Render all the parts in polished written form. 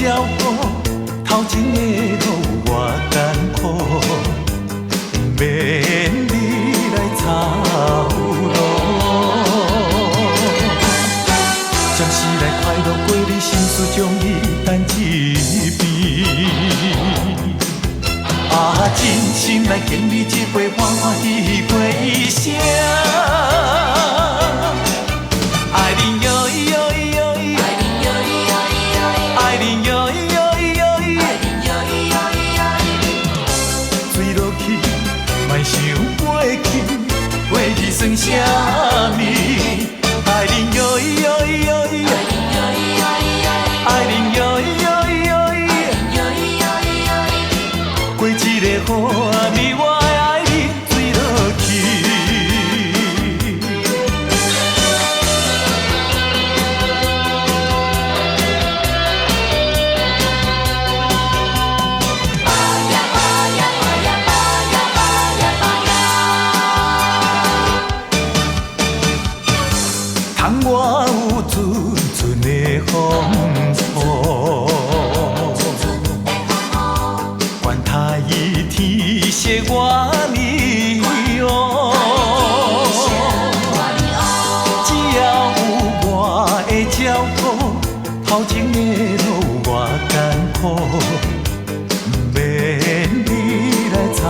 照顾，头前的路我艰苦，免你来操劳。暂时来快乐过你心事，将伊等一边。真心来敬你一杯，欢欢喜喜过一生。爱你哟咿哟咿哟咿，爱你哟咿哟咿哟咿，爱你哟咿哟咿哟咿，爱你哟咿哟咿哟咿。水落去，莫想过去，过去算啥物？爱你哟咿哟咿哟咿，爱你哟咿哟咿哟咿，爱你哟咿哟咿哟咿，爱你哟咿哟咿哟咿。过一个好暗暝，我的爱人坠落去。窗外有阵阵的风雨，管他伊天色我呢哦，只要有我的照顾，头前的路我艰苦，免你来操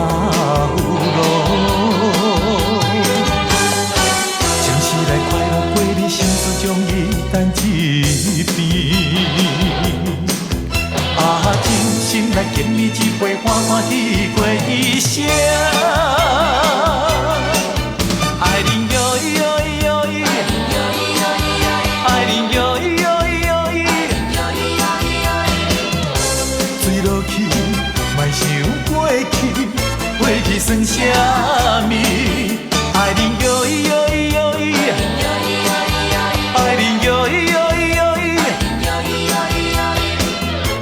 劳。暂时来快乐过你心事，将伊等一边。真心来敬你一杯，欢欢喜喜过一生。爱你哟咿哟咿哟咿，爱你哟咿哟咿哟咿，水落去，莫想过去，过去算啥物？爱你哟咿哟咿哟咿，爱你哟咿哟咿哟咿，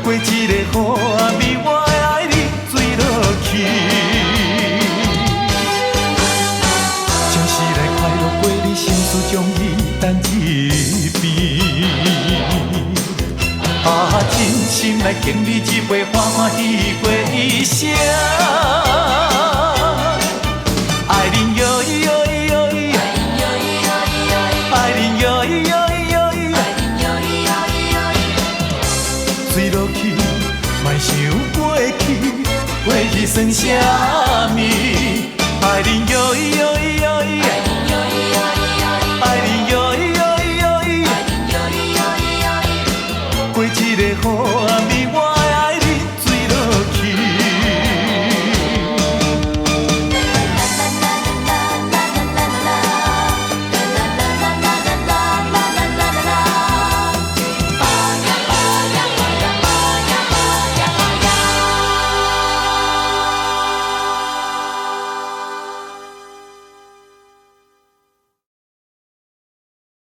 过一个好暗暝，我的爱人坠落去。暂时来快乐过你心事，将伊等一边。真心来敬你一杯，欢欢喜喜过一生。爱你哟咿哟咿哟咿，爱你哟咿哟咿哟咿，水落去，莫想过去，过去算啥物？爱你哟咿哟咿哟咿，爱你哟咿哟咿哟咿，过一个好暗暝。